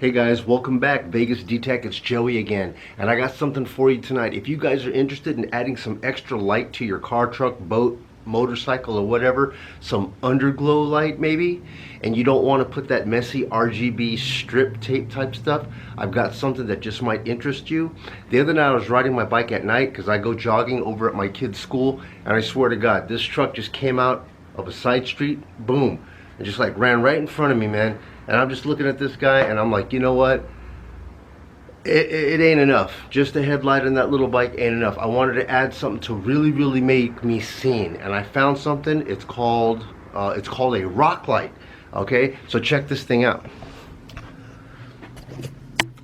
Hey guys, welcome back. Vegas D-Tech, it's Joey again. And I got something for you tonight. If you guys are interested in adding some extra light to your car, truck, boat, motorcycle, or whatever, some underglow light maybe, and you don't want to put that messy RGB strip tape type stuff, I've got something that just might interest you. The other night I was riding my bike at night because I go jogging over at my kid's school, and I swear to God, this truck just came out of a side street, boom, and just like ran right in front of me, man. And I'm just looking at this guy and I'm like, you know what? It ain't enough. Just a headlight on that little bike ain't enough. I wanted to add something to really make me seen. And I found something. It's called a rock light. Okay, so check this thing out.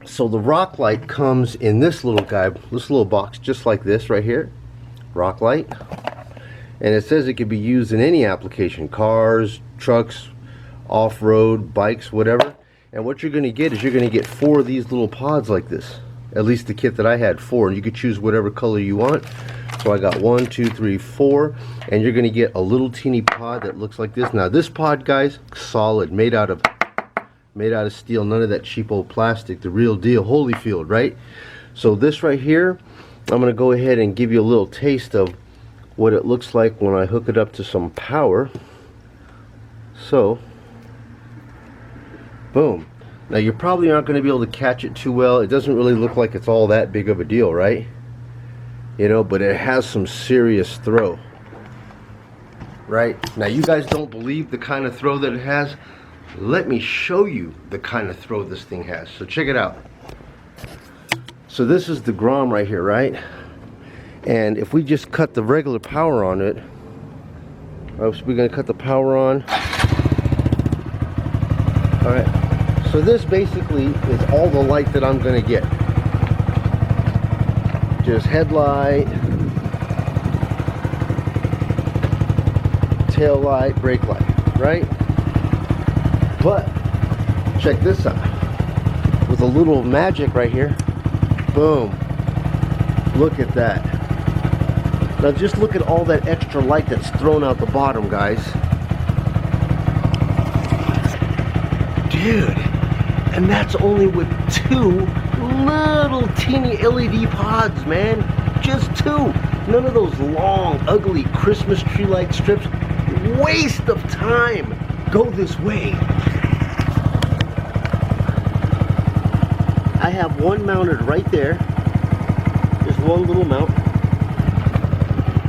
So the rock light comes in this little guy, this little box, just like this right here. Rock light. And it says it could be used in any application: cars, trucks, off-road, bikes, whatever. And what you're going to get is you're going to get 4 of these little pods like this. At least the kit that I had, 4, and you could choose whatever color you want. So I got 1, 2, 3, 4, and you're going to get a little teeny pod that looks like this. Now this pod, guys, solid, made out of steel, none of that cheap old plastic, the real deal, Holyfield, right? So this right here, I'm going to go ahead and give you a little taste of what it looks like when I hook it up to some power. So boom. Now you're probably not going to be able to catch it too well. It doesn't really look like it's all that big of a deal, right? You know, but it has some serious throw. Right? Now you guys don't believe the kind of throw that it has. Let me show you the kind of throw this thing has. So check it out. So this is the Grom right here, right? And if we just cut the regular power on it, so we're going to cut the power on. Alright. So this basically is all the light that I'm going to get. Just headlight, tail light, brake light, right? But check this out. With a little magic right here. Boom. Look at that. Now just look at all that extra light that's thrown out the bottom, guys. Dude. And that's only with 2 little teeny LED pods, man. Just 2. None of those long, ugly Christmas tree light strips. Waste of time. Go this way. I have one mounted right there. There's one little mount.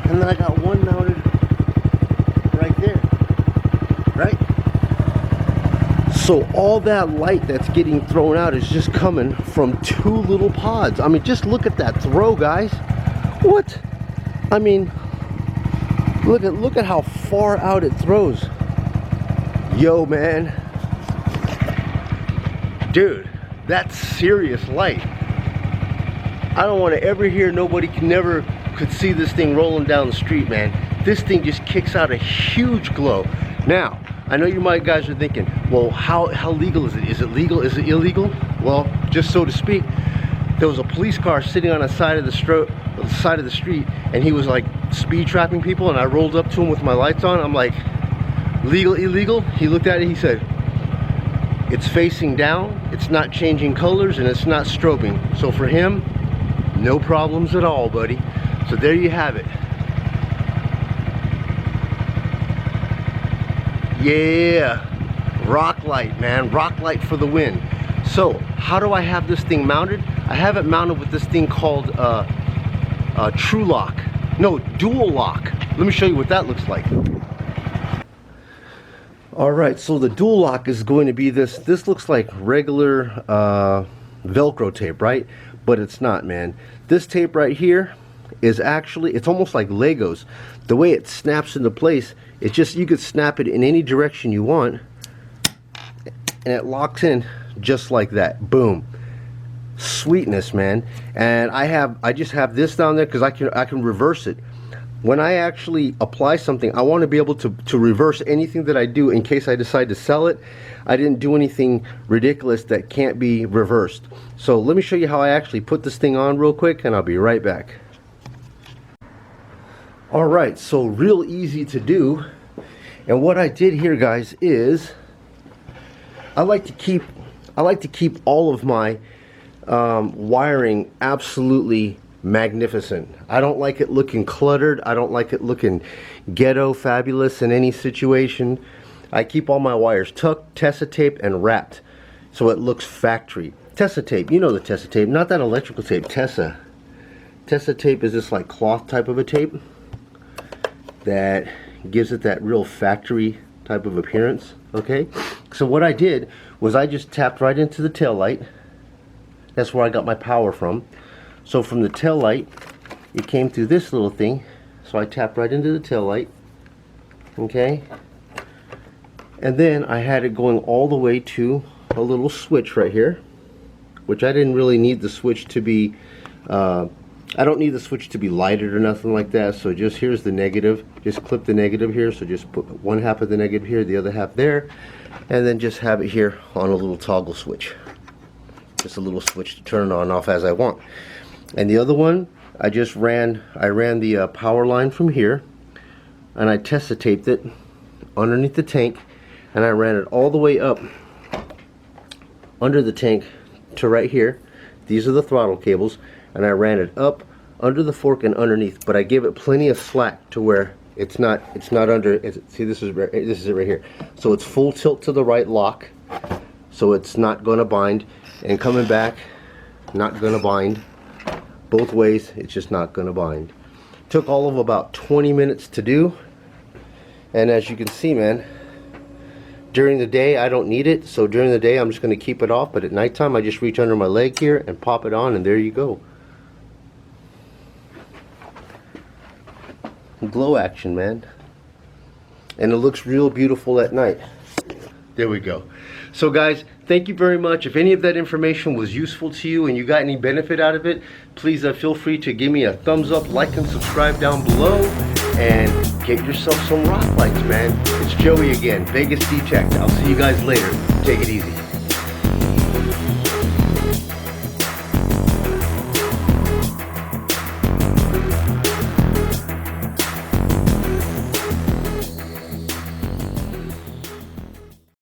And then I got one mounted right there. Right? So all that light that's getting thrown out is just coming from 2 little pods. I mean, just look at that throw, guys. What? I mean, look at how far out it throws. Yo, man. Dude, that's serious light. I don't want to ever hear nobody could see this thing rolling down the street, man. This thing just kicks out a huge glow. Now, I know you guys are thinking, well, how legal is it? Is it legal? Is it illegal? Well, just so to speak, there was a police car sitting on the side of the street, and he was like speed trapping people, and I rolled up to him with my lights on. I'm like, legal, illegal? He looked at it, he said, it's facing down, it's not changing colors, and it's not strobing. So for him, no problems at all, buddy. So there you have it. Yeah, rock light, man, rock light for the win. So how do I have this thing mounted? I have it mounted with this thing called True Lock. No, Dual Lock. Let me show you what that looks like. All right, so the Dual Lock is going to be this. This looks like regular Velcro tape, right? But it's not, man. This tape right here is actually, it's almost like Legos. The way it snaps into place, it's just, you could snap it in any direction you want, and it locks in just like that. Boom. Sweetness, man. And I just have this down there because I can reverse it. When I actually apply something, I want to be able to reverse anything that I do in case I decide to sell it. I didn't do anything ridiculous that can't be reversed. So let me show you how I actually put this thing on real quick, and I'll be right back. Alright, so real easy to do. And what I did here, guys, is I like to keep I like to keep all of my wiring absolutely magnificent. I don't like it looking cluttered. I don't like it looking ghetto fabulous in any situation. I keep all my wires tucked, Tessa tape, and wrapped so it looks factory. Tessa tape, you know the Tessa tape, not that electrical tape, Tessa. Tessa tape is this like cloth type of a tape that gives it that real factory type of appearance. Okay, so what I did was I just tapped right into the tail light. That's where I got my power from. So from the tail light, it came through this little thing. So I tapped right into the tail light. Okay, and then I had it going all the way to a little switch right here, which I didn't really need the switch to be I don't need the switch to be lighted or nothing like that. So just here's the negative, just clip the negative here. So just put one half of the negative here, the other half there, and then just have it here on a little toggle switch, just a little switch to turn it on and off as I want. And the other one, I ran the power line from here, and I Tessa taped it underneath the tank, and I ran it all the way up under the tank to right here. These are the throttle cables, and I ran it up under the fork and underneath, but I gave it plenty of slack to where it's not under. See, this is it right here. So it's full tilt to the right lock, so it's not going to bind, and coming back, not going to bind. Both ways, it's just not going to bind. Took all of about 20 minutes to do, and as you can see, man, during the day I don't need it, so during the day I'm just going to keep it off, but at nighttime I just reach under my leg here and pop it on, and there you go. Glow action, man. And it looks real beautiful at night. There we go. So guys, thank you very much. If any of that information was useful to you and you got any benefit out of it, please feel free to give me a thumbs up, like, and subscribe down below, and get yourself some rock lights, man. It's Joey again, Vegas D-Tech. I'll see you guys later. Take it easy.